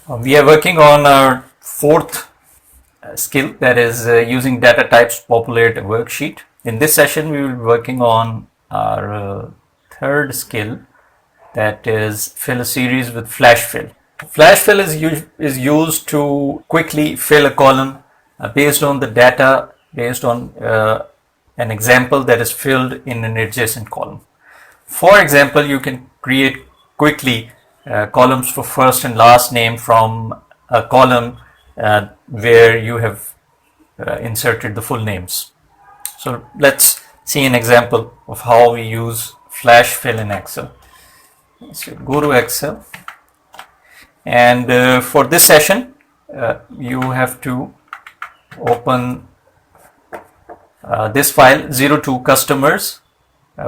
We are working on our fourth skill, that is using data types to populate a worksheet. In this session we will be working on our third skill, that is fill a series with flash fill. Flash fill is used to quickly fill a column based on the data, based on an example that is filled in an adjacent column. For example, you can create quickly columns for first and last name from a column where you have inserted the full names. So let's see an example of how we use flash fill in Excel. So go to Excel, and for this session you have to open this file 02 customers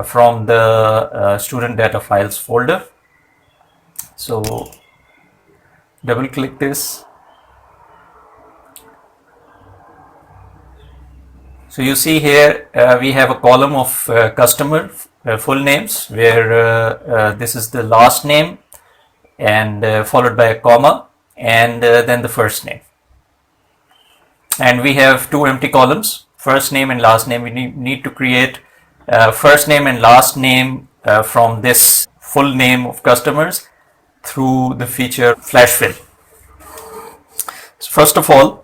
from the student data files folder. So double click this. So you see here we have a column of customer full names where this is the last name and followed by a comma and then the first name. And we have two empty columns, first name and last name. We need to create first name and last name from this full name of customers through the feature flash fill. So first of all,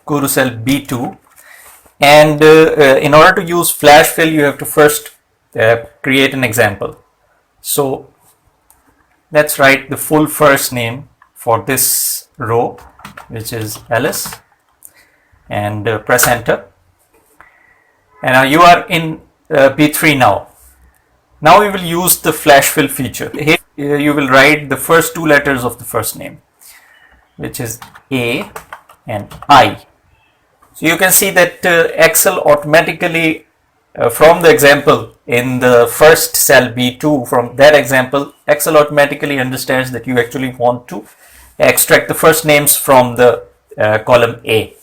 go to cell B2, and in order to use flash fill you have to first create an example. So let's write the full first name for this row, which is Alice, and press enter. And now you are in B3 now. Now we will use the flash fill feature. Here you will write the first two letters of the first name, which is A and I. So you can see that Excel automatically from the example in the first cell B2, from that example Excel automatically understands that you actually want to extract the first names from the column A.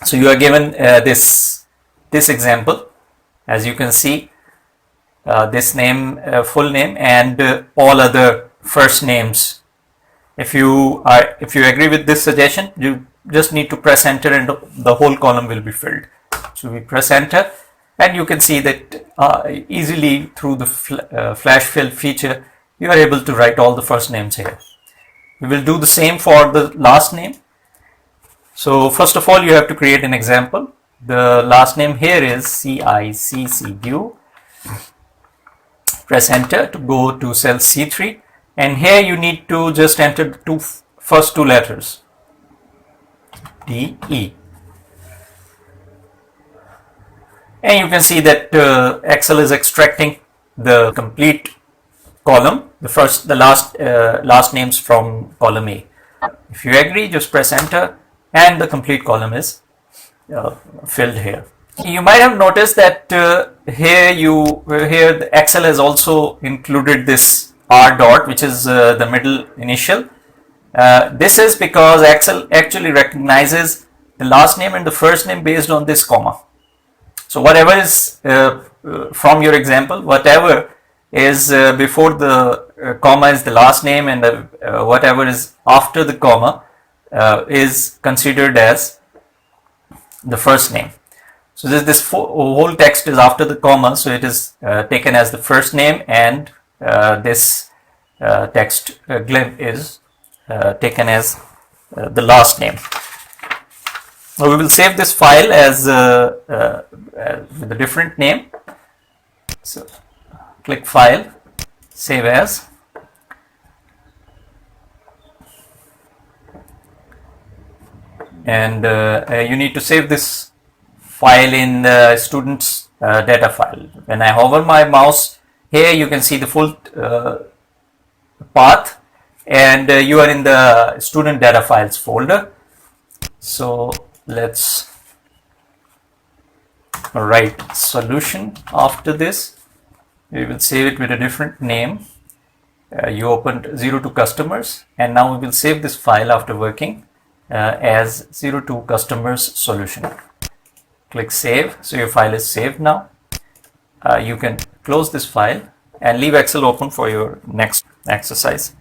So you are given this example, as you can see, this name, full name, and all other first names. If you agree with this suggestion, you just need to press enter and the whole column will be filled. So we press enter, and you can see that easily through the flash fill feature you are able to write all the first names here. We will do the same for the last name. So first of all you have to create an example. The last name here is CICCU. Press enter to go to cell C3, and here you need to just enter the first two letters, DE. And you can see that Excel is extracting the complete column, the last names from column A. If you agree, just press enter, and the complete column is filled here. You might have noticed that here the Excel has also included this R dot, which is the middle initial. This is because Excel actually recognizes the last name and the first name based on this comma. So whatever is from your example, whatever is before the comma is the last name, and whatever is after the comma is considered as the first name. So this whole text is after the comma, so it is taken as the first name, and this text glim is taken as the last name. Now we will save this file as with a different name. So click File, Save As. And you need to save this file in the student's data file. When I hover my mouse here, you can see the full path, and you are in the student data files folder. So let's write solution after this. We will save it with a different name. You opened 02 customers, and now we will save this file after working as 02 customers solution. Click save. So your file is saved now. You can close this file and leave Excel open for your next exercise.